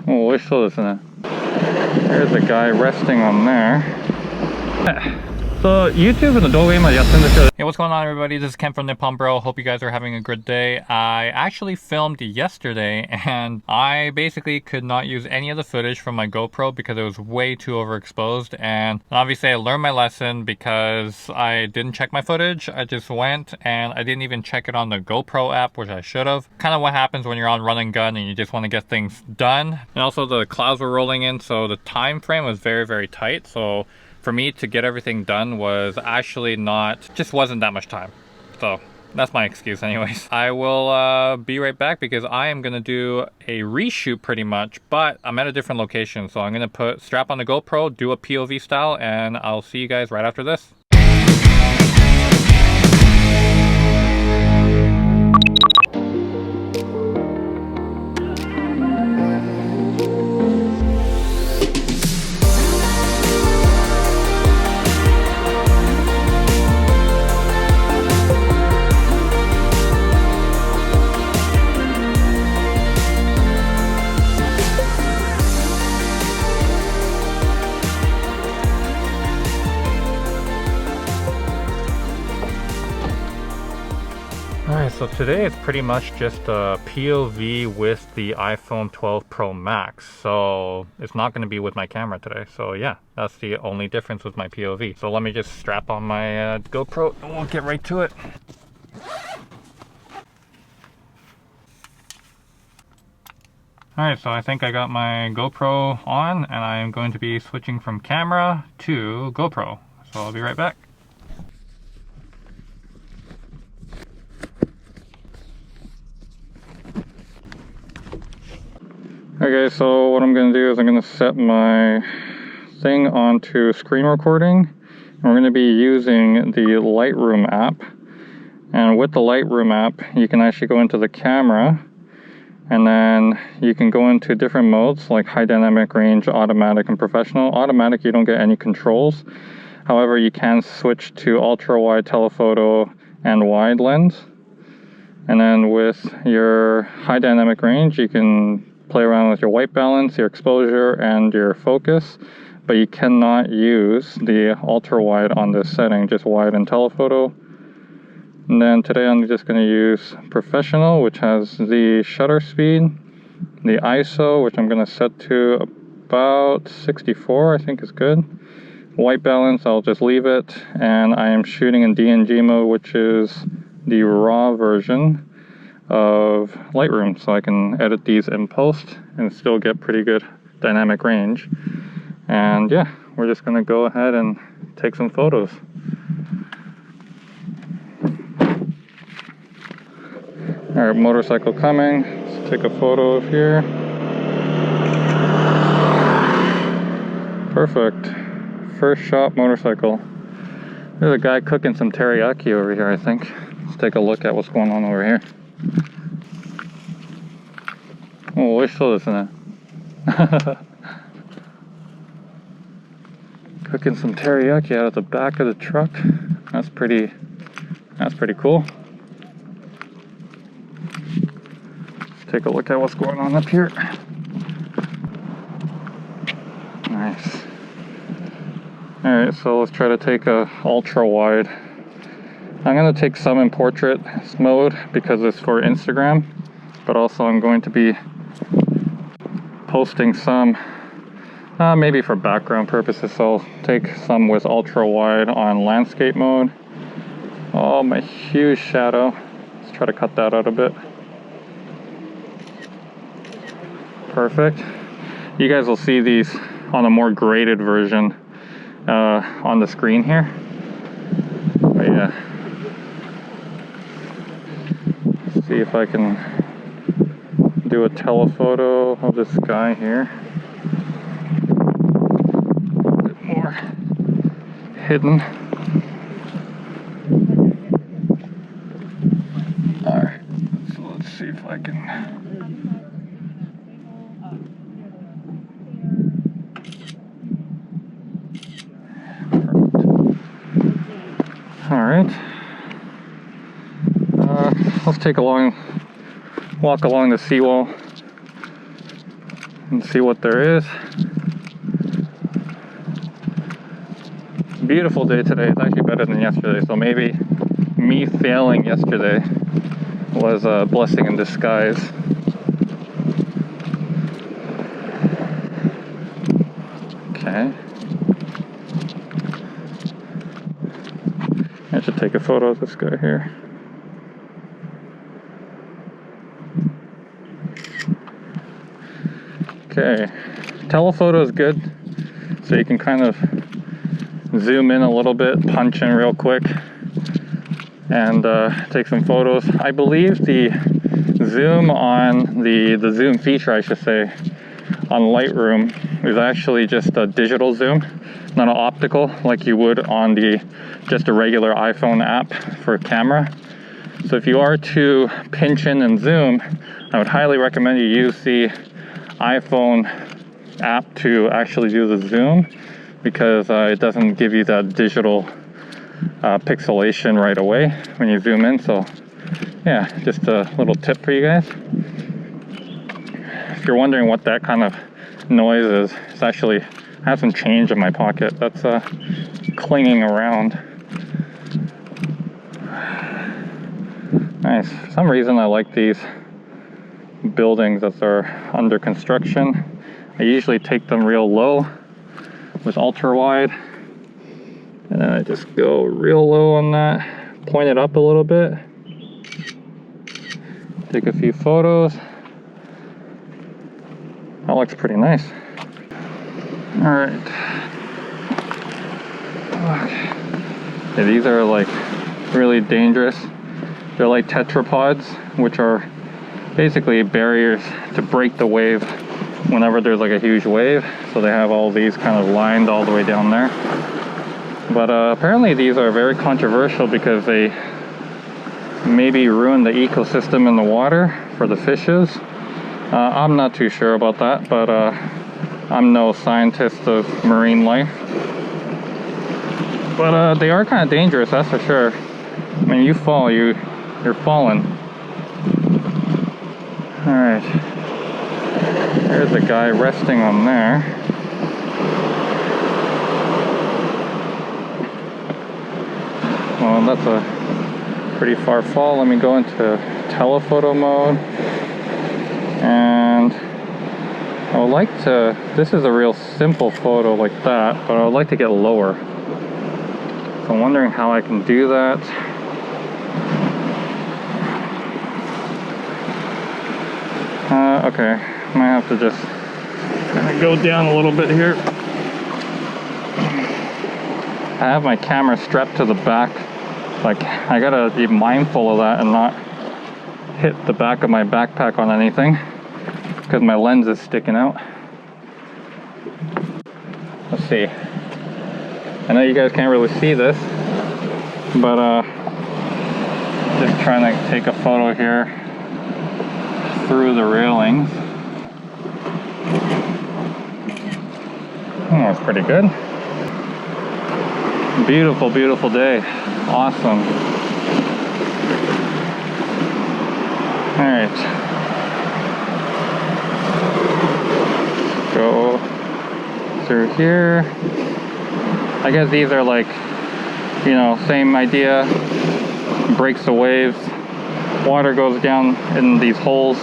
美味しそうですね。There's a guy resting on there. So YouTube の動画今やってるんですけど。Hey, what's going on, everybody? This is Ken from Nippon Bro. Hope you guys are having a good day. I actually filmed yesterday and I basically could not use any of the footage from my GoPro because it was way too overexposed, and obviously I learned my lesson because I didn't check my footage. I just went and I didn't even check it on the GoPro app, which I should have. Kind of what happens when you're on run and gun and you just want to get things done. And also the clouds were rolling in, so the time frame was very tight. So for me to get everything done was actually just wasn't that much time. So that's my excuse anyways. I will be right back because I am gonna do a reshoot pretty much, but I'm at a different location. So I'm gonna strap on the GoPro, do a POV style, and I'll see you guys right after this. Alright, so today it's pretty much just a POV with the iPhone 12 Pro Max, so it's not going to be with my camera today. So yeah, that's the only difference with my POV. So let me just strap on my GoPro and we'll get right to it. Alright, so I think I got my GoPro on and I'm going to be switching from camera to GoPro. So I'll be right back. Okay, so what I'm going to do is I'm going to set my thing onto screen recording. And we're going to be using the Lightroom app. And with the Lightroom app, you can actually go into the camera and then you can go into different modes like high dynamic range, automatic, and professional. Automatic, you don't get any controls. However, you can switch to ultra wide, telephoto, and wide lens. And then with your high dynamic range, you can play around with your white balance, your exposure, and your focus, but you cannot use the ultra wide on this setting, just wide and telephoto. And then today I'm just going to use professional, which has the shutter speed, the ISO, which I'm going to set to about 64, I think is good. White balance, I'll just leave it, and I am shooting in DNG mode, which is the raw version of Lightroom, so I can edit these in post and still get pretty good dynamic range. And yeah, we're just gonna go ahead and take some photos. Alright, motorcycle coming. Let's take a photo of here. Perfect. First shot motorcycle. There's a guy cooking some teriyaki over here, I think. Let's take a look at what's going on over here. お、美味しそうですね。Cooking some teriyaki out of the back of the truck. That's pretty cool. Let's take a look at what's going on up here. Nice. Alright, so let's try to take a ultra wide. I'm going to take some in portrait mode because it's for Instagram, but also I'm going to be posting some maybe for background purposes, so I'll take some with ultra wide on landscape mode. Oh, my huge shadow. Let's try to cut that out a bit. Perfect. You guys will see these on a more graded version on the screen here. But yeah. Let's see if I can do a telephoto of this guy here. A bit more hidden. Alright, so let's see if I can. Perfect. Alright. Let's take a walk along the seawall. and see what there is. Beautiful day today. It's actually better than yesterday, so maybe me failing yesterday was a blessing in disguise. Okay. I should take a photo of this guy here. Okay. Telephoto is good, so you can kind of zoom in a little bit, punch in real quick, and take some photos. I believe the zoom on the zoom feature, I should say, on Lightroom is actually just a digital zoom, not an optical like you would on just a regular iPhone app for camera. So if you are to pinch in and zoom, I would highly recommend you use the iPhone app to actually do the zoom, because it doesn't give you that digital pixelation right away when you zoom in. So yeah, just a little tip for you guys. If you're wondering what that kind of noise is, it's actually, I have some change in my pocket that's clinging around. Nice. For some reason I like these buildings that are under construction. I usually take them real low with ultra wide, and then I just go real low on that, point it up a little bit, take a few photos. That looks pretty nice. All right. Okay, these are like really dangerous. They're like tetrapods, which are basically barriers to break the wave whenever there's like a huge wave. So they have all these kind of lined all the way down there. But apparently these are very controversial because they maybe ruin the ecosystem in the water for the fishes. I'm not too sure about that, but I'm no scientist of marine life. But they are kind of dangerous, that's for sure. I mean, you fall, you're falling. All right. There's a guy resting on there. Well, that's a pretty far fall. Let me go into telephoto mode. And I would like to, this is a real simple photo like that, but I would like to get lower. So I'm wondering how I can do that. Okay, I might have to just kind of go down a little bit here. I have my camera strapped to the back. Like, I gotta be mindful of that and not hit the back of my backpack on anything, because my lens is sticking out. Let's see. I know you guys can't really see this, but just trying to take a photo here through the railings. Oh, that's pretty good. Beautiful, beautiful day. Awesome. All right. Go through here. I guess these are like, you know, same idea. Breaks the waves. Water goes down in these holes.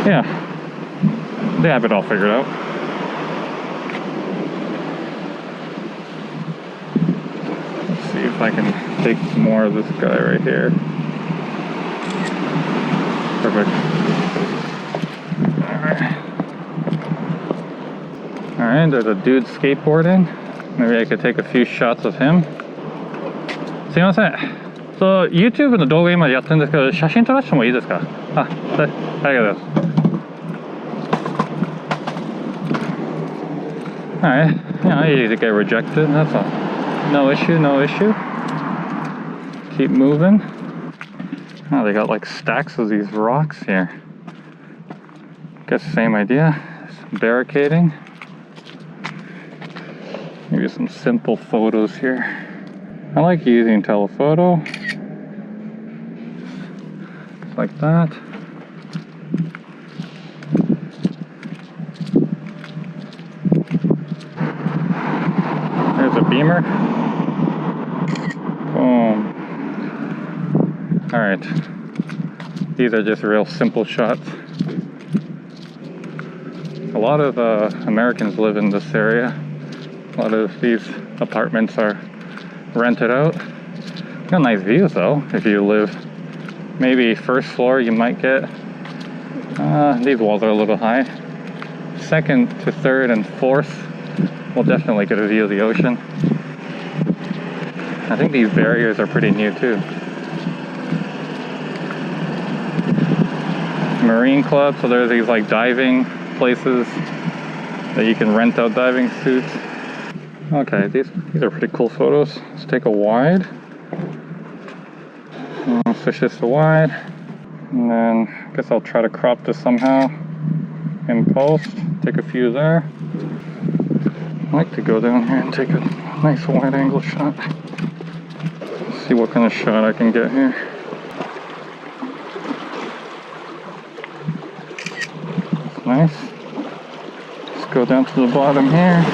Yeah, they have it all figured out. Let's see if I can take some more of this guy right here. Perfect. Alright, there's a dude skateboarding. Maybe I could take a few shots of him. すいません。そう、YouTube の動画今やってるんですけど、写真撮らせてもいいですか？あ、ありがとうございます。Alright, yeah, I usually get rejected, that's all. No issue, no issue. Keep moving. Oh, they got like stacks of these rocks here. Guess the same idea. Barricading. Maybe some simple photos here. I like using telephoto. Just like that. more. Boom. Alright. These are just real simple shots. A lot of Americans live in this area. A lot of these apartments are rented out. Got nice views though. If you live maybe first floor, you might get these walls are a little high. Second to third and fourth will definitely get a view of the ocean. I think these barriers are pretty new too. Marine Club, so there's these like diving places that you can rent out diving suits. Okay, these are pretty cool photos. Let's take a wide. Switch this to wide. And then I guess I'll try to crop this somehow in post. Take a few there. I like to go down here and take a nice wide angle shot. Let's see what kind of shot I can get here. That's nice. Let's go down to the bottom here.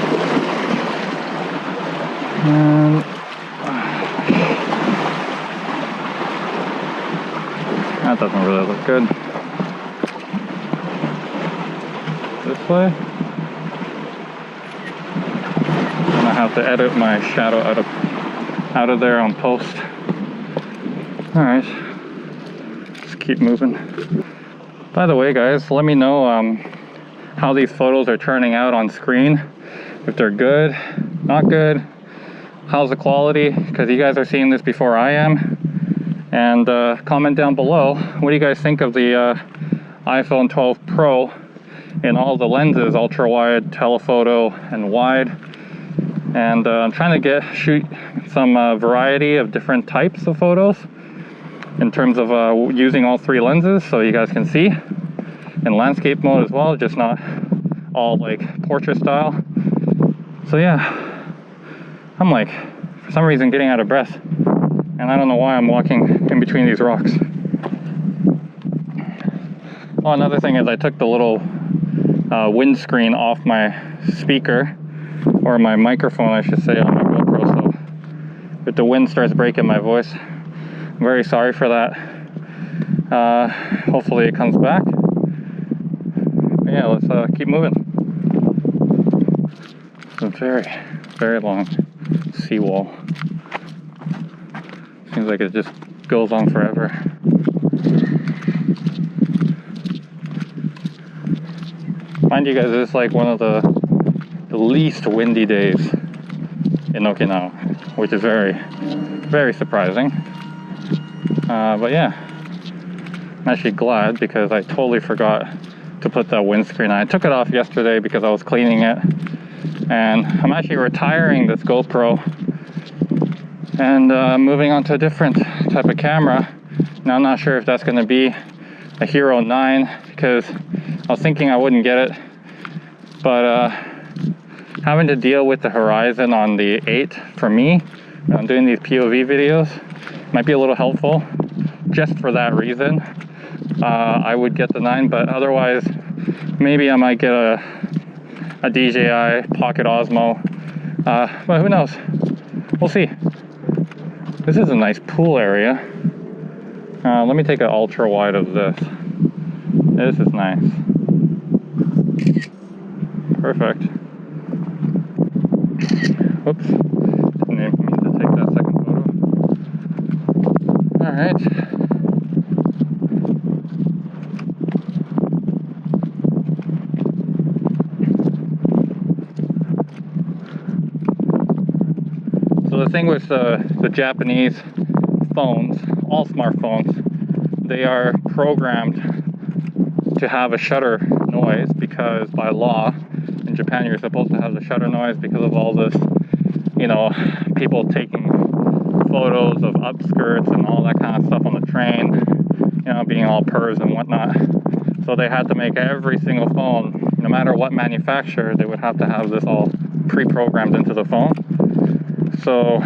And that doesn't really look good. This way. And I have to edit my shadow out of there on post. Alright. Let's keep moving. By the way guys, let me know how these photos are turning out on screen. If they're good, not good. How's the quality? Because you guys are seeing this before I am. And comment down below, what do you guys think of the iPhone 12 Pro in all the lenses, ultra wide, telephoto, and wide. And I'm trying to shoot some variety of different types of photos in terms of using all three lenses, so you guys can see. In landscape mode as well, just not all like portrait style. So yeah, I'm like, for some reason, getting out of breath. And I don't know why I'm walking in between these rocks. Oh, another thing is I took the little windscreen off my speaker, or my microphone I should say, on my GoPro, so if the wind starts breaking my voice, I'm very sorry for that. Hopefully it comes back. But yeah, let's keep moving. It's a very, very long seawall. Seems like it just goes on forever. Mind you guys, it's like one of the least windy days in Okinawa, which is very, very surprising. But yeah, I'm actually glad because I totally forgot to put that windscreen on. I took it off yesterday because I was cleaning it, and I'm actually retiring this GoPro and moving on to a different type of camera. Now I'm not sure if that's going to be a Hero 9 because I was thinking I wouldn't get it, but having to deal with the horizon on the 8 for me when I'm doing these POV videos might be a little helpful. Just for that reason, I would get the 9, but otherwise maybe I might get a DJI Pocket Osmo, but who knows, we'll see. This is a nice pool area. Let me take an ultra wide of this. This is nice. Perfect. Whoops. Didn't mean to take that second photo. Alright. So the thing with the Japanese phones, all smartphones, they are programmed to have a shutter noise because by law in Japan you're supposed to have the shutter noise because of all this, you know, people taking photos of upskirts and all that kind of stuff on the train, you know, being all purrs and whatnot. So they had to make every single phone, no matter what manufacturer, they would have to have this all pre-programmed into the phone. So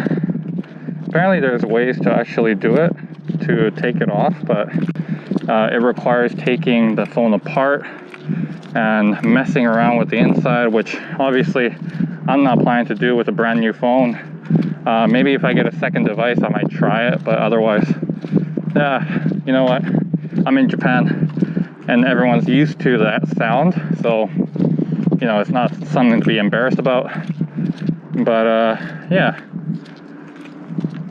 apparently there's ways to actually do it, to take it off, but it requires taking the phone apart and messing around with the inside, which obviously I'm not planning to do with a brand new phone. Maybe if I get a second device, I might try it, but otherwise, you know what? I'm in Japan, and everyone's used to that sound, so, you know, it's not something to be embarrassed about. But, yeah.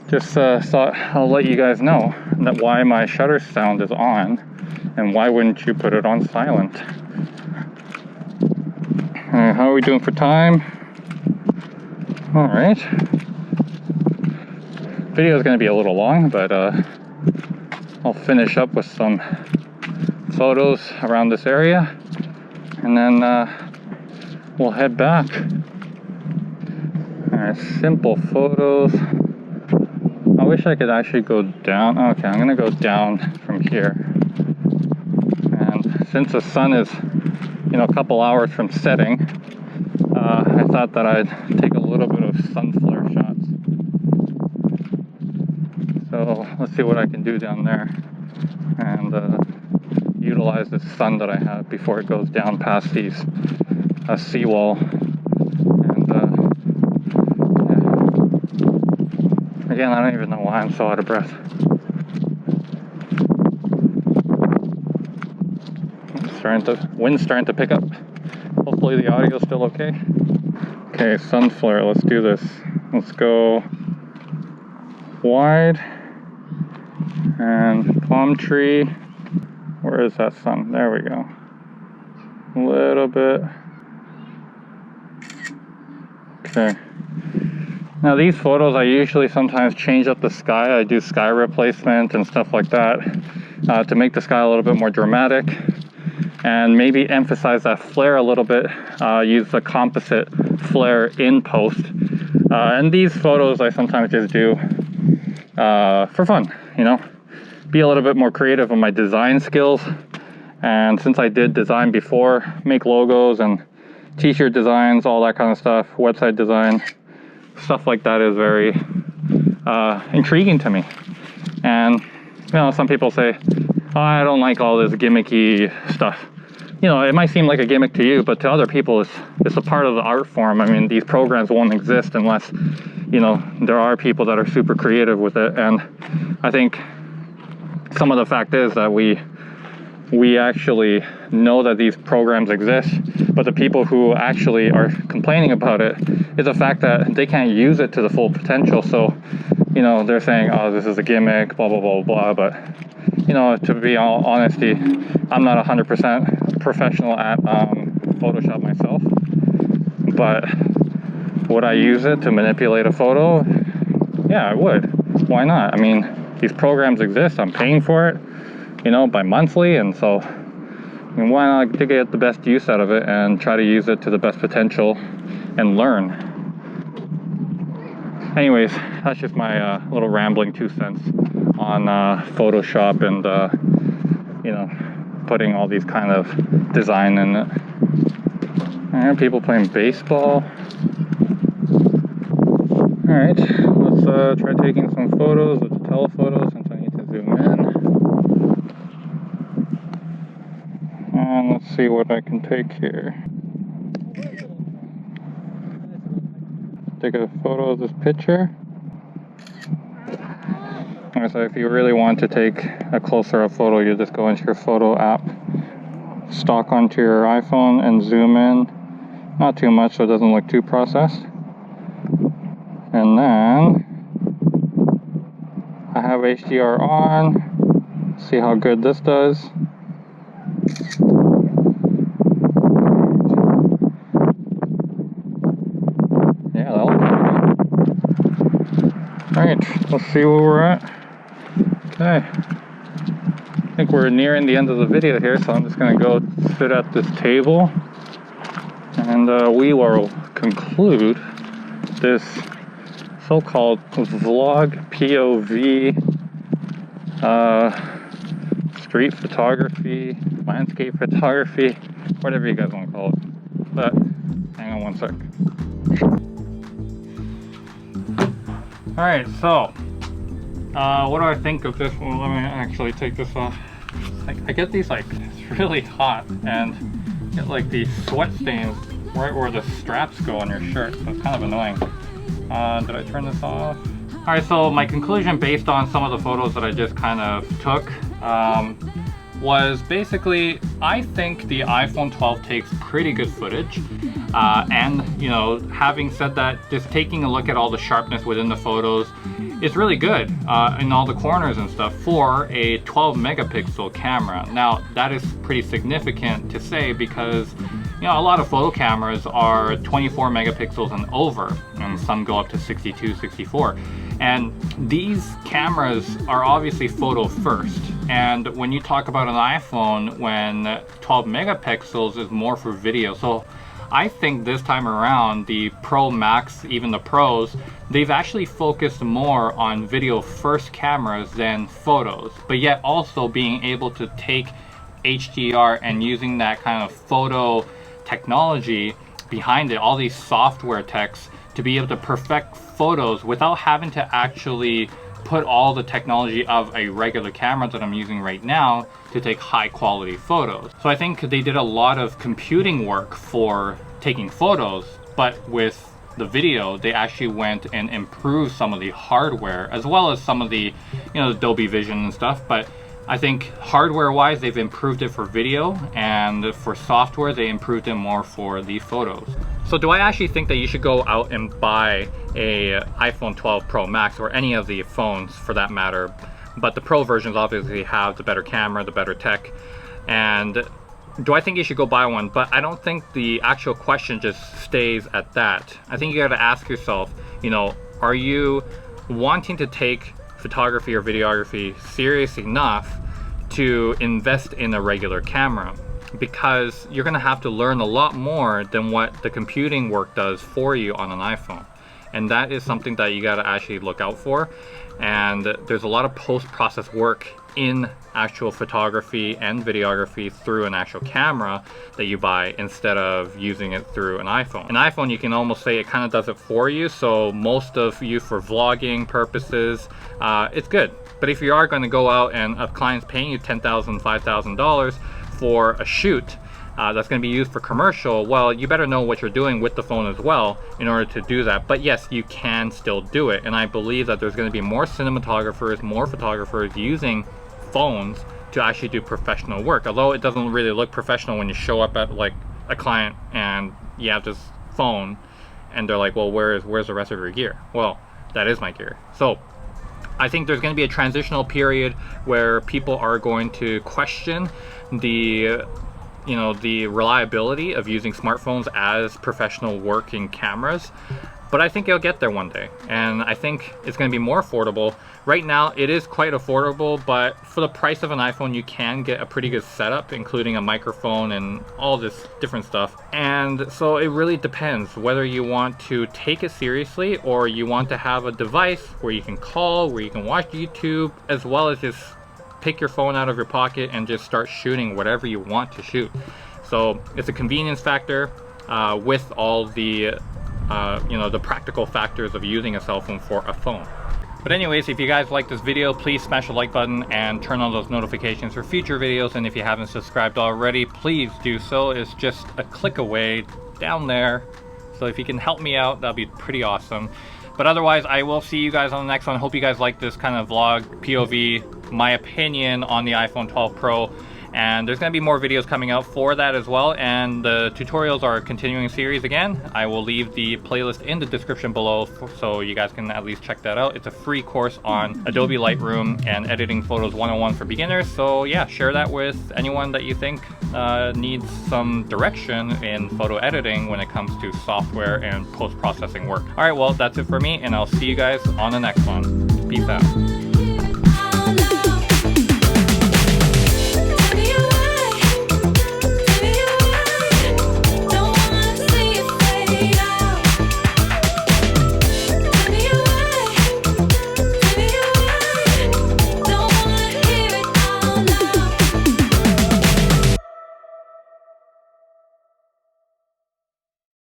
Just thought I'll let you guys know that why my shutter sound is on, and why wouldn't you put it on silent? How are we doing for time? Alright. Video is going to be a little long, but I'll finish up with some photos around this area, and then we'll head back. Alright, simple photos. I wish I could actually go down. Okay, I'm going to go down from here. And since the sun is, you know, a couple hours from setting, I thought that I'd take a little bit of sun flare shots. So let's see what I can do down there, and utilize the sun that I have before it goes down past these seawall. And yeah. Again, I don't even know why I'm so out of breath. Wind's starting to pick up. Hopefully the audio is still okay. Okay, sun flare, let's do this. Let's go wide and palm tree. Where is that sun? There we go. A little bit. Okay. Now these photos, I usually sometimes change up the sky. I do sky replacement and stuff like that to make the sky a little bit more dramatic, and maybe emphasize that flare a little bit. Use the composite flare in post. And these photos I sometimes just do for fun, you know, be a little bit more creative on my design skills. And since I did design before, make logos and t-shirt designs, all that kind of stuff, website design, stuff like that is very intriguing to me. And, you know, some people say, oh, I don't like all this gimmicky stuff. You know, it might seem like a gimmick to you, but to other people, it's a part of the art form. I mean, these programs won't exist unless, you know, there are people that are super creative with it. And I think some of the fact is that we actually know that these programs exist, but the people who actually are complaining about it is the fact that they can't use it to the full potential. So, you know, they're saying, oh, this is a gimmick, blah, blah, blah, blah. But, you know, to be all honesty, I'm not 100% professional at Photoshop myself. But would I use it to manipulate a photo? Yeah, I would. Why not? I mean, these programs exist. I'm paying for it, you know, by monthly, and so, I mean, why not to get the best use out of it and try to use it to the best potential and learn. Anyways, that's just my little rambling 2 cents on Photoshop and you know, putting all these kind of design in it. And people playing baseball. Alright, let's try taking some photos with the telephoto since I need to zoom in. And let's see what I can take here. Take a photo of this picture. So if you really want to take a closer up photo, you just go into your photo app, stock onto your iPhone, and zoom in. Not too much so it doesn't look too processed. And then I have HDR on. See how good this does. Yeah, that looks good. Alright, let's see where we're at. Okay. I think we're nearing the end of the video here, so I'm just going to go sit at this table. And we will conclude this so-called vlog POV street photography, landscape photography, whatever you guys want to call it. But hang on one sec. Alright, so what do I think of this one? Let me actually take this off. I get these, like, it's really hot and get like these sweat stains right where the straps go on your shirt, so it's kind of annoying. Did I turn this off? All right, so my conclusion based on some of the photos that I just kind of took was basically, I think the iPhone 12 takes pretty good footage. And, you know, having said that, just taking a look at all the sharpness within the photos, it's really good in all the corners and stuff for a 12 megapixel camera. Now, that is pretty significant to say because, you know, a lot of photo cameras are 24 megapixels and over, and some go up to 62, 64. And these cameras are obviously photo first. And when you talk about an iPhone, when 12 megapixels is more for video. So I think this time around, the Pro Max, even the Pros, they've actually focused more on video first cameras than photos, but yet also being able to take HDR and using that kind of photo technology behind it, all these software techs, to be able to perfect photos without having to actually put all the technology of a regular camera that I'm using right now to take high quality photos. So I think they did a lot of computing work for taking photos, but with the video, they actually went and improved some of the hardware as well as some of the, you know, Adobe Vision and stuff. But I think hardware wise, they've improved it for video, and for software, they improved it more for the photos. So do I actually think that you should go out and buy a iPhone 12 Pro Max or any of the phones for that matter? But the Pro versions obviously have the better camera, the better tech. And do I think you should go buy one? But I don't think the actual question just stays at that. I think you gotta ask yourself, you know, are you wanting to take photography or videography serious enough to invest in a regular camera? Because you're gonna have to learn a lot more than what the computing work does for you on an iPhone. And that is something that you gotta actually look out for. And there's a lot of post-process work in actual photography and videography through an actual camera that you buy instead of using it through an iPhone. An iPhone, you can almost say it kind of does it for you. So most of you for vlogging purposes, it's good. But if you are going to go out and a client's paying you $10,000, $5,000 for a shoot that's going to be used for commercial, well, you better know what you're doing with the phone as well in order to do that. But yes, you can still do it. And I believe that there's going to be more cinematographers, more photographers using phones to actually do professional work. Although it doesn't really look professional when you show up at like a client and you have this phone and they're like, well, where's the rest of your gear? Well, that is my gear. So I think there's going to be a transitional period where people are going to question the, you know, the reliability of using smartphones as professional working cameras. But I think it'll get there one day, and I think it's going to be more affordable. Right now, it is quite affordable, but for the price of an iPhone, you can get a pretty good setup, including a microphone and all this different stuff. And so it really depends whether you want to take it seriously or you want to have a device where you can call, where you can watch YouTube, as well as just pick your phone out of your pocket and just start shooting whatever you want to shoot. So it's a convenience factor with all the you know, the practical factors of using a cell phone for a phone. But anyways, if you guys like this video, please smash the like button and turn on those notifications for future videos. And if you haven't subscribed already, please do so. It's just a click away down there. So if you can help me out, that'd be pretty awesome. But otherwise, I will see you guys on the next one. Hope you guys like this kind of vlog, POV, my opinion on the iPhone 12 Pro. And there's going to be more videos coming out for that as well, and the tutorials are a continuing series again. I will leave the playlist in the description below so you guys can at least check that out. It's a free course on Adobe Lightroom and editing photos 101 for beginners. So yeah, share that with anyone that you think needs some direction in photo editing when it comes to software and post-processing work. Alright, well, that's it for me, and I'll see you guys on the next one. Peace out.